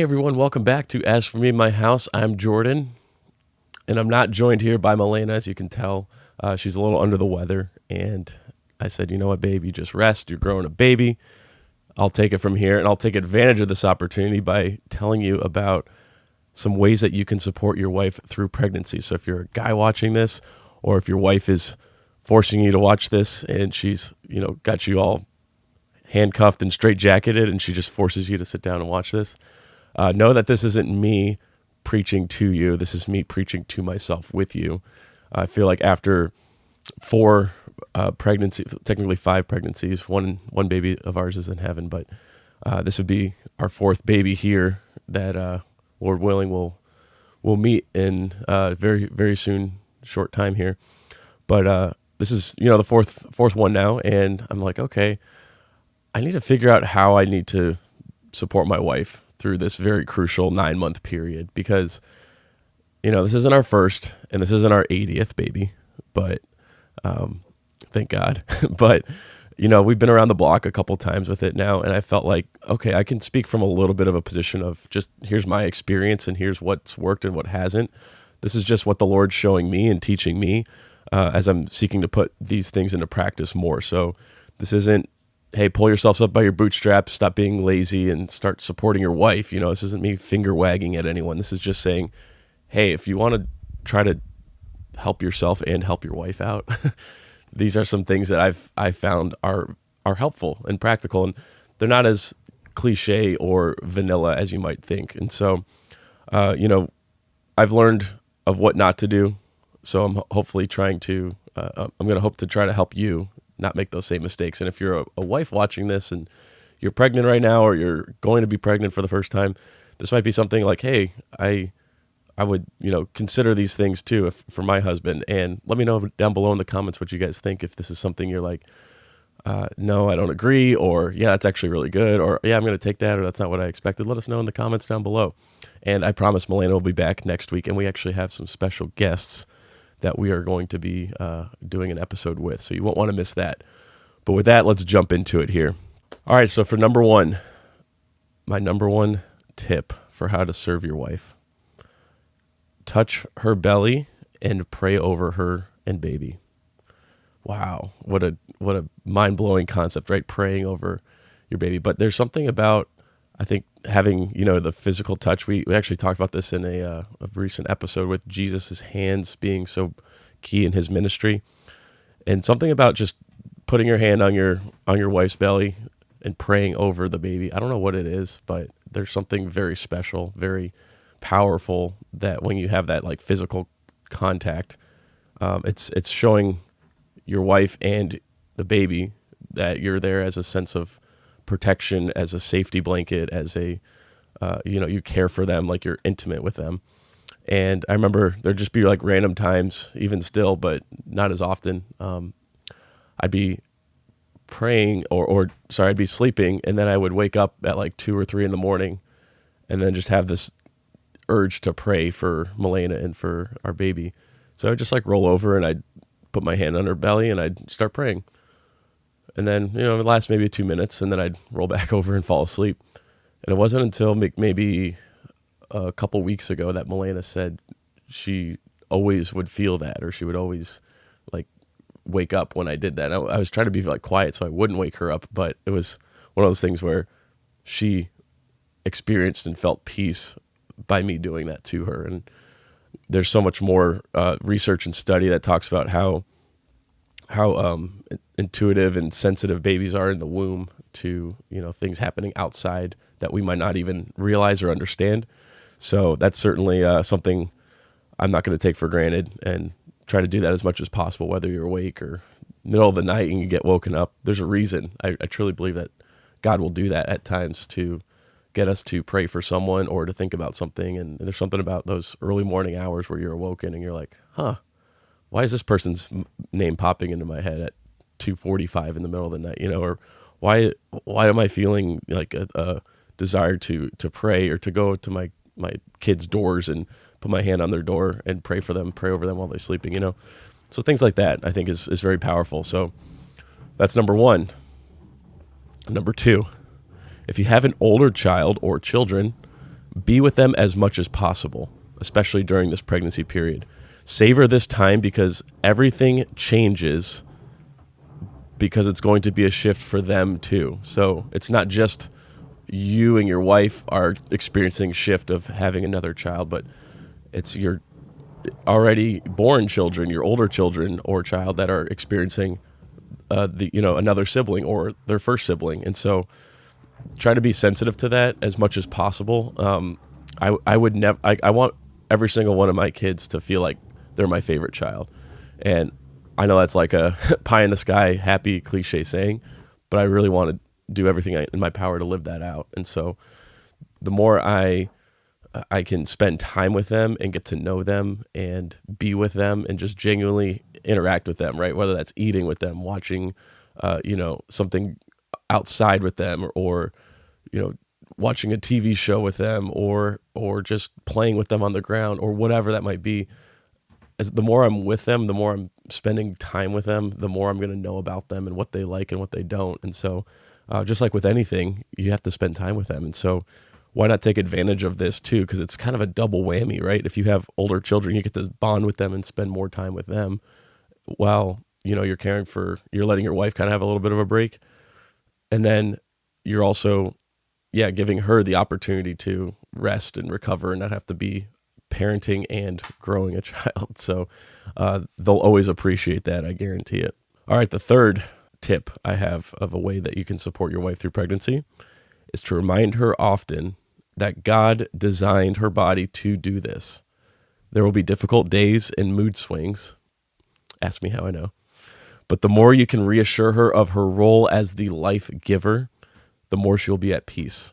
Hey everyone, welcome back to As For Me in My House. I'm Jordan, and I'm not joined here by Milena, as you can tell. She's a little under the weather, and I said, you know what, babe, you just rest. You're growing a baby. I'll take it from here, and I'll take advantage of this opportunity by telling you about some ways that you can support your wife through pregnancy. So if you're a guy watching this, or if your wife is forcing you to watch this, and she's, got you all handcuffed and straitjacketed, and she just forces you to sit down and watch this, know that this isn't me preaching to you. This is me preaching to myself with you. I feel like after technically five pregnancies, one baby of ours is in heaven, but this would be our fourth baby here that Lord willing we'll meet in very, very soon, short time here. But this is the fourth one now, and I'm like, okay, I need to figure out how I need to support my wife through this very crucial 9-month period, because this isn't our first and this isn't our 80th baby, but thank God. But we've been around the block a couple times with it now, and I felt like, okay, I can speak from a little bit of a position of just here's my experience and here's what's worked and what hasn't. This is just what the Lord's showing me and teaching me as I'm seeking to put these things into practice more. So this isn't, hey, pull yourselves up by your bootstraps, stop being lazy, and start supporting your wife. This isn't me finger wagging at anyone. This is just saying, hey, if you want to try to help yourself and help your wife out, these are some things that I've found are helpful and practical, and they're not as cliche or vanilla as you might think. And so, I've learned of what not to do. So I'm hopefully I'm going to hope to try to help you not make those same mistakes. And if you're a wife watching this and you're pregnant right now, or you're going to be pregnant for the first time, this might be something like, hey, I would, consider these things too for my husband. And let me know down below in the comments what you guys think. If this is something you're like, no, I don't agree, or yeah, that's actually really good, or yeah, I'm going to take that, or that's not what I expected. Let us know in the comments down below. And I promise Milena will be back next week, and we actually have some special guests that we are going to be doing an episode with, so you won't want to miss that. But with that, let's jump into it here. All right, so for number one, my number one tip for how to serve your wife: touch her belly and pray over her and baby. Wow, what a mind-blowing concept, right? Praying over your baby. But there's something about, I think, having, the physical touch. We actually talked about this in a recent episode with Jesus' hands being so key in his ministry. And something about just putting your hand on your wife's belly and praying over the baby. I don't know what it is, but there's something very special, very powerful, that when you have that like physical contact, it's showing your wife and the baby that you're there as a sense of protection, as a safety blanket, as a, you care for them, like you're intimate with them. And I remember there'd just be like random times, even still, but not as often. I'd be praying I'd be sleeping, and then I would wake up at like 2 or 3 in the morning, and then just have this urge to pray for Milena and for our baby. So I'd just like roll over and I'd put my hand on her belly and I'd start praying. And then, it would last maybe 2 minutes, and then I'd roll back over and fall asleep. And it wasn't until maybe a couple weeks ago that Milena said she always would feel that, or she would always like wake up when I did that. I was trying to be like quiet so I wouldn't wake her up, but it was one of those things where she experienced and felt peace by me doing that to her. And there's so much more research and study that talks about how intuitive and sensitive babies are in the womb to, things happening outside that we might not even realize or understand. So that's certainly something I'm not going to take for granted, and try to do that as much as possible, whether you're awake or middle of the night and you get woken up. There's a reason. I truly believe that God will do that at times to get us to pray for someone or to think about something. And there's something about those early morning hours where you're awoken and you're like, why is this person's name popping into my head at 2:45 in the middle of the night? Or why am I feeling like a desire to pray, or to go to my kids' doors and put my hand on their door and pray for them, pray over them while they're sleeping, So things like that, I think, is very powerful. So that's number one. Number two, if you have an older child or children, Be with them as much as possible, especially during this pregnancy period. Savor this time because everything changes, because it's going to be a shift for them too. So it's not just you and your wife are experiencing a shift of having another child, but it's your already born children, your older children or child that are experiencing another sibling or their first sibling. And so try to be sensitive to that as much as possible. I would never. I want every single one of my kids to feel like they're my favorite child, and I know that's like a pie in the sky, happy cliche saying, but I really want to do everything in my power to live that out. And so, the more I can spend time with them and get to know them and be with them and just genuinely interact with them, right? Whether that's eating with them, watching, something outside with them, or watching a TV show with them, or just playing with them on the ground, or whatever that might be. As the more I'm with them, the more I'm spending time with them, the more I'm going to know about them and what they like and what they don't. And so, just like with anything, you have to spend time with them. And so, why not take advantage of this too? Because it's kind of a double whammy, right? If you have older children, you get to bond with them and spend more time with them while you're you're letting your wife kind of have a little bit of a break. And then you're also, giving her the opportunity to rest and recover and not have to be parenting and growing a child. So they'll always appreciate that, I guarantee it. All right, the third tip I have of a way that you can support your wife through pregnancy is to remind her often that God designed her body to do this. There will be difficult days and mood swings. Ask me how I know. But the more you can reassure her of her role as the life giver, the more she'll be at peace.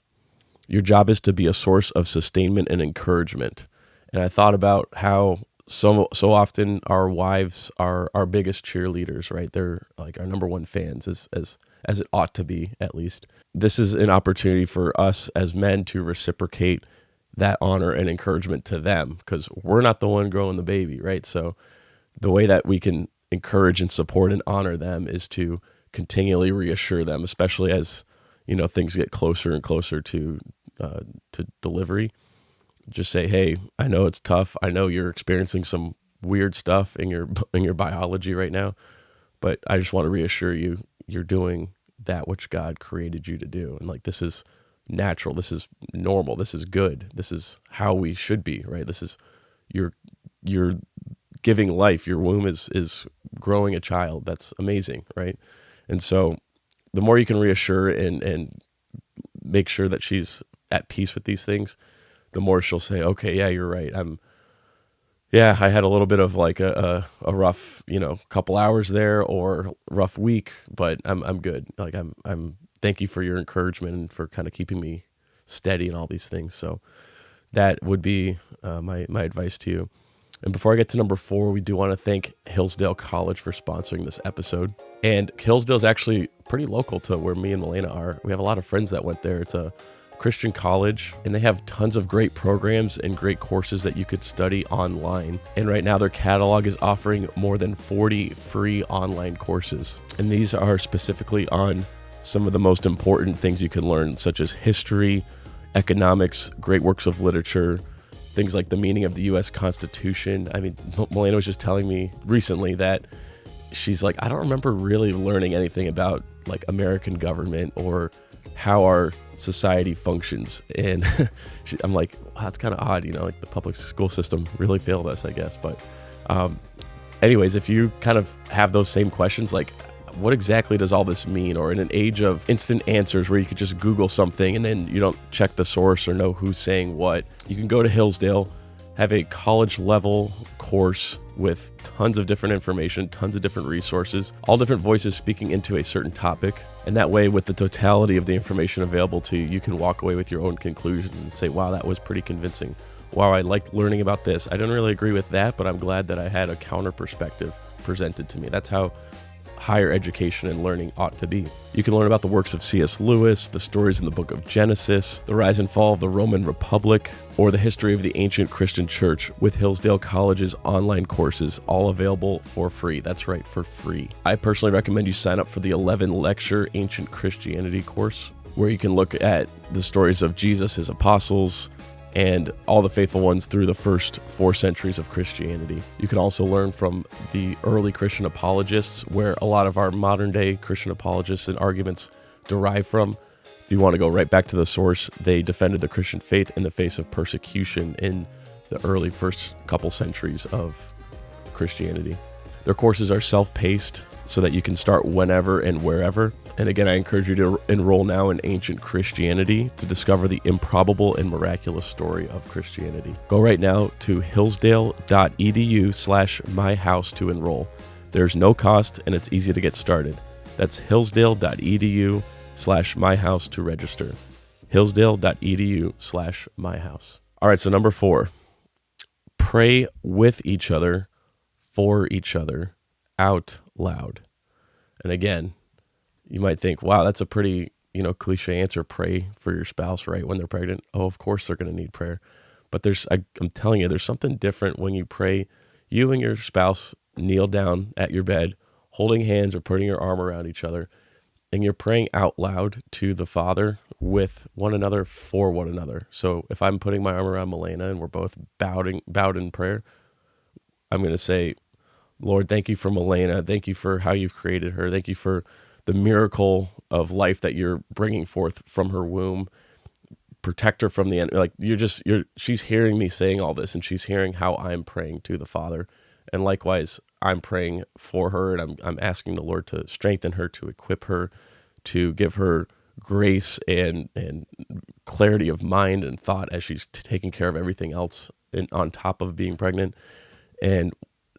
Your job is to be a source of sustainment and encouragement. And I thought about how so often our wives are our biggest cheerleaders, right? They're like our number one fans, as it ought to be, at least. This is an opportunity for us as men to reciprocate that honor and encouragement to them, because we're not the one growing the baby, right? So the way that we can encourage and support and honor them is to continually reassure them, especially as things get closer and closer to delivery. Just say, hey, I know it's tough. I know you're experiencing some weird stuff in your biology right now, but I just want to reassure you, you're doing that which God created you to do. And like, this is natural. This is normal. This is good. This is how we should be, right? This is you're giving life. Your womb is growing a child. That's amazing, right? And so the more you can reassure and make sure that she's at peace with these things, the more she'll say, okay, yeah, you're right. I had a little bit of like a rough, couple hours there, or rough week, but I'm good. Like I'm thank you for your encouragement and for kind of keeping me steady and all these things. So that would be my advice to you. And before I get to number 4, we do want to thank Hillsdale College for sponsoring this episode. And Hillsdale is actually pretty local to where me and Milena are. We have a lot of friends that went there. It's a Christian college, and they have tons of great programs and great courses that you could study online. And right now their catalog is offering more than 40 free online courses. And these are specifically on some of the most important things you can learn, such as history, economics, great works of literature, things like the meaning of the U.S. Constitution. I mean, Milena was just telling me recently that she's like, I don't remember really learning anything about like American government or how our society functions. And I'm like, wow, that's kind of odd, like the public school system really failed us, I guess. But anyways, if you kind of have those same questions, like what exactly does all this mean? Or in an age of instant answers where you could just Google something and then you don't check the source or know who's saying what, you can go to Hillsdale, have a college level course with tons of different information, tons of different resources, all different voices speaking into a certain topic. And that way, with the totality of the information available to you, you can walk away with your own conclusions and say, wow, that was pretty convincing. Wow, I liked learning about this. I didn't really agree with that, but I'm glad that I had a counter perspective presented to me. That's how higher education and learning ought to be. You can learn about the works of C.S. Lewis, the stories in the book of Genesis, the rise and fall of the Roman Republic, or the history of the ancient Christian church with Hillsdale College's online courses, all available for free. That's right, for free. I personally recommend you sign up for the 11-lecture Ancient Christianity course, where you can look at the stories of Jesus, his apostles, and all the faithful ones through the first 4 centuries of Christianity. You can also learn from the early Christian apologists, where a lot of our modern day Christian apologists and arguments derive from. If you want to go right back to the source, they defended the Christian faith in the face of persecution in the early first couple centuries of Christianity. Their courses are self-paced so that you can start whenever and wherever. And again, I encourage you to enroll now in ancient Christianity to discover the improbable and miraculous story of Christianity. Go right now to hillsdale.edu/myhouse to enroll. There's no cost and it's easy to get started. That's hillsdale.edu/myhouse to register. hillsdale.edu/myhouse. All right, so number 4, pray with each other, for each other, out loud. And again, you might think, wow, that's a pretty, cliche answer. Pray for your spouse, right? When they're pregnant. Oh, of course they're going to need prayer. But I'm telling you, there's something different when you pray. You and your spouse kneel down at your bed, holding hands or putting your arm around each other, and you're praying out loud to the Father with one another, for one another. So if I'm putting my arm around Milena and we're both bowed in prayer, I'm going to say, Lord, thank you for Milena. Thank you for how you've created her. Thank you for the miracle of life that you're bringing forth from her womb. Protect her from the enemy. Like she's hearing me saying all this, and she's hearing how I'm praying to the Father. And likewise, I'm praying for her, and I'm asking the Lord to strengthen her, to equip her, to give her grace and clarity of mind and thought as she's taking care of everything else on top of being pregnant. And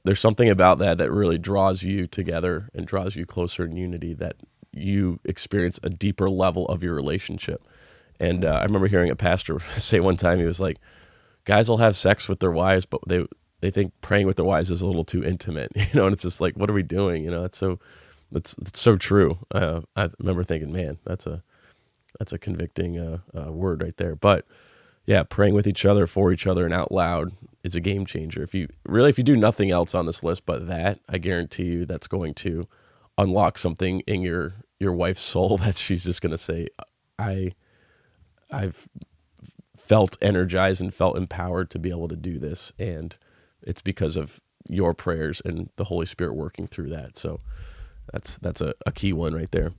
there's something about that really draws you together and draws you closer in unity, that you experience a deeper level of your relationship. And I remember hearing a pastor say one time, he was like, guys will have sex with their wives, but they think praying with their wives is a little too intimate, and it's just like, what are we doing? It's so true. I remember thinking, man, that's a convicting word right there. But yeah, praying with each other, for each other, and out loud is a game changer. If you do nothing else on this list but that, I guarantee you that's going to unlock something in your wife's soul that she's just going to say, I've felt energized and felt empowered to be able to do this, and it's because of your prayers and the Holy Spirit working through that. So that's a key one right there.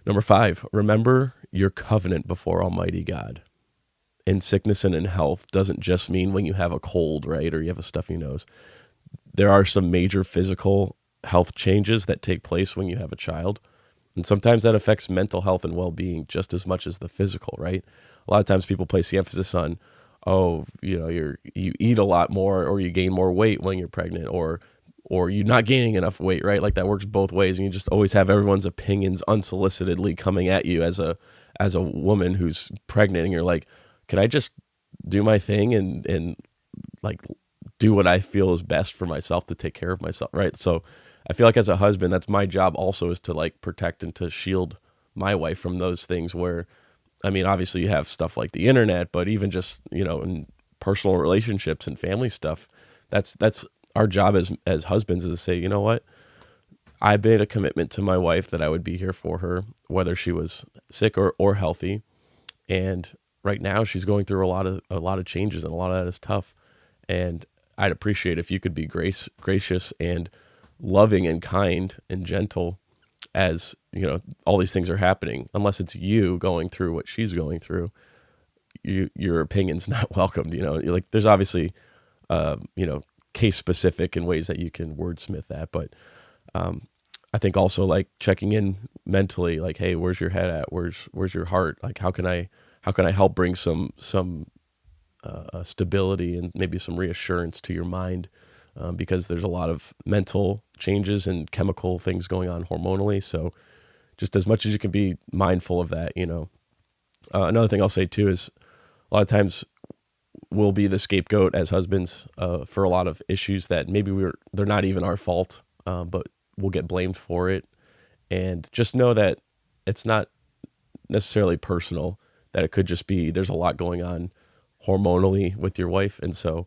Number 5, remember your covenant before Almighty God. In sickness and in health doesn't just mean when you have a cold, right? Or you have a stuffy nose. There are some major physical health changes that take place when you have a child. And sometimes that affects mental health and well-being just as much as the physical, right? A lot of times people place the emphasis on, you eat a lot more, or you gain more weight when you're pregnant, or you're not gaining enough weight, right? Like that works both ways. And you just always have everyone's opinions unsolicitedly coming at you as a woman who's pregnant, and you're like, can I just do my thing and like do what I feel is best for myself to take care of myself, right? So I feel like as a husband, that's my job also, is to like protect and to shield my wife from those things where, I mean, obviously you have stuff like the internet, but even just, in personal relationships and family stuff, that's our job as husbands, is to say, you know what? I made a commitment to my wife that I would be here for her, whether she was sick or healthy. And right now she's going through a lot of changes, and a lot of that is tough. And I'd appreciate if you could be gracious and loving and kind and gentle as, all these things are happening. Unless it's you going through what she's going through, your opinion's not welcomed. Like there's obviously, case specific in ways that you can wordsmith that. But I think also like checking in mentally, like, hey, where's your head at? Where's your heart? Like, how can I help bring some stability and maybe some reassurance to your mind? Because there's a lot of mental changes and chemical things going on hormonally. So just as much as you can be mindful of that, another thing I'll say too is a lot of times we'll be the scapegoat as husbands for a lot of issues that maybe they're not even our fault, but we'll get blamed for it. And just know that it's not necessarily personal, that it could just be there's a lot going on hormonally with your wife. And so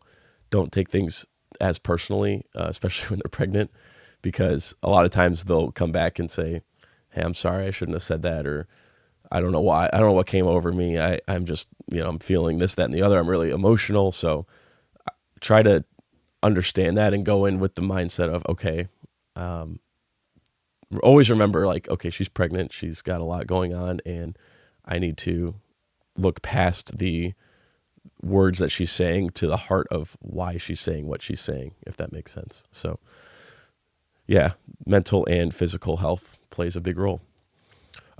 don't take things as personally, especially when they're pregnant, because a lot of times they'll come back and say, hey, I'm sorry, I shouldn't have said that, or I don't know why. I don't know what came over me. I'm just, I'm feeling this, that, and the other. I'm really emotional. So try to understand that and go in with the mindset of, okay, always remember like, okay, she's pregnant. She's got a lot going on, and I need to look past the words that she's saying to the heart of why she's saying what she's saying, if that makes sense. So yeah, mental and physical health plays a big role.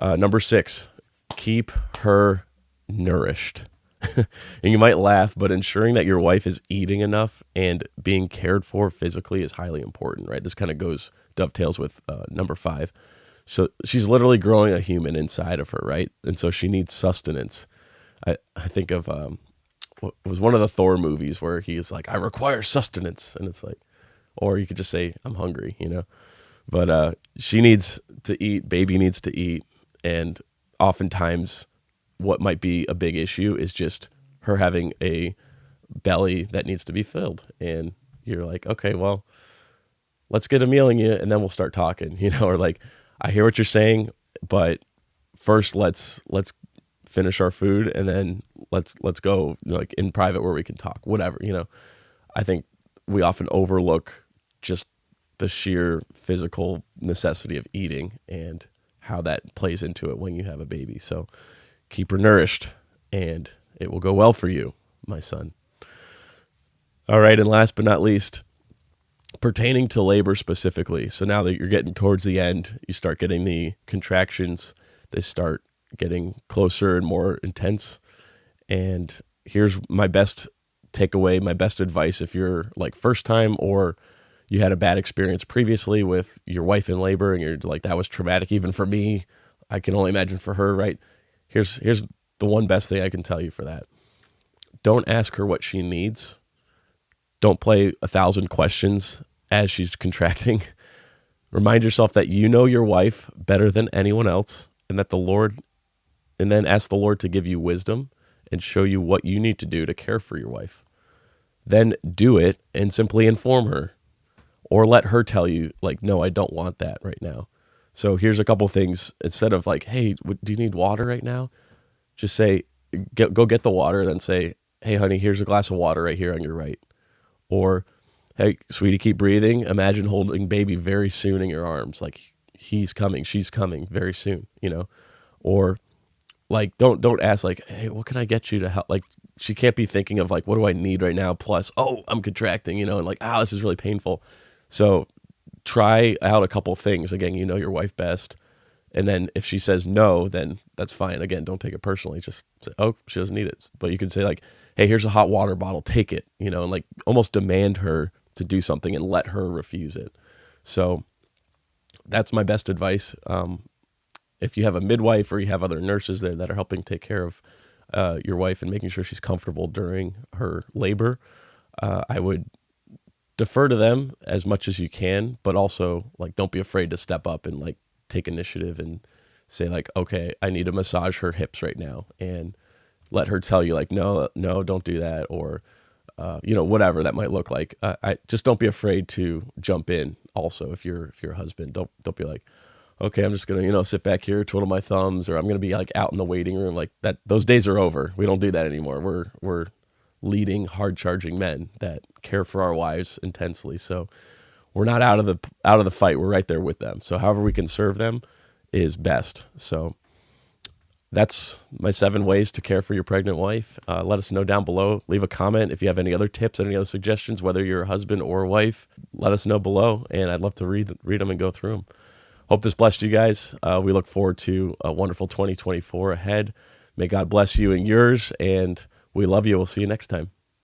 Number 6, keep her nourished. And you might laugh, but ensuring that your wife is eating enough and being cared for physically is highly important, right? This kind of dovetails with number 5. So she's literally growing a human inside of her, right? And so she needs sustenance. I think of what was one of the Thor movies where he's like, I require sustenance. And it's like, or you could just say, I'm hungry, But she needs to eat, baby needs to eat. And oftentimes what might be a big issue is just her having a belly that needs to be filled. And you're like, okay, well, let's get a meal in you and then we'll start talking, or like, I hear what you're saying, but first let's finish our food and then let's go like in private where we can talk, whatever, I think we often overlook just the sheer physical necessity of eating and how that plays into it when you have a baby. So keep her nourished and it will go well for you, my son. All right. And last but not least, pertaining to labor specifically. So now that you're getting towards the end, you start getting the contractions. They start getting closer and more intense. And here's my best takeaway, my best advice if you're like first time or you had a bad experience previously with your wife in labor and you're like, that was traumatic even for me. I can only imagine for her, right? Here's the one best thing I can tell you for that. Don't ask her what she needs. Don't play 1,000 questions as she's contracting. Remind yourself that you know your wife better than anyone else and then ask the Lord to give you wisdom and show you what you need to do to care for your wife. Then do it and simply inform her or let her tell you like, no, I don't want that right now. So here's a couple things. Instead of like, hey, do you need water right now? Just say, go get the water, then say, hey, honey, here's a glass of water right here on your right. Or, hey, sweetie, keep breathing. Imagine holding baby very soon in your arms. Like he's coming, she's coming very soon, Or like, don't ask like, hey, what can I get you to help? Like she can't be thinking of like, what do I need right now? Plus, oh, I'm contracting, and like, this is really painful. So try out a couple things. Again, you know your wife best. And then if she says no, then that's fine. Again, don't take it personally. Just say, oh, she doesn't need it. But you can say like, hey, here's a hot water bottle. Take it, and like almost demand her to do something and let her refuse it. So that's my best advice. If you have a midwife or you have other nurses there that are helping take care of your wife and making sure she's comfortable during her labor, I would defer to them as much as you can, but also like don't be afraid to step up and like take initiative and say like, okay, I need to massage her hips right now, and let her tell you like, no, don't do that, or whatever that might look like. I just don't be afraid to jump in. Also, if you're a husband, don't be like, okay, I'm just gonna sit back here, twiddle my thumbs, or I'm gonna be like out in the waiting room like that. Those days are over. We don't do that anymore. We're leading, hard charging men that care for our wives intensely. So we're not out of the fight. We're right there with them. So however we can serve them is best. So that's my 7 ways to care for your pregnant wife. Let us know down below. Leave a comment if you have any other tips, any other suggestions, whether you're a husband or a wife. Let us know below, and I'd love to read them and go through them. Hope this blessed you guys. We look forward to a wonderful 2024 ahead. May God bless you and yours, and we love you. We'll see you next time.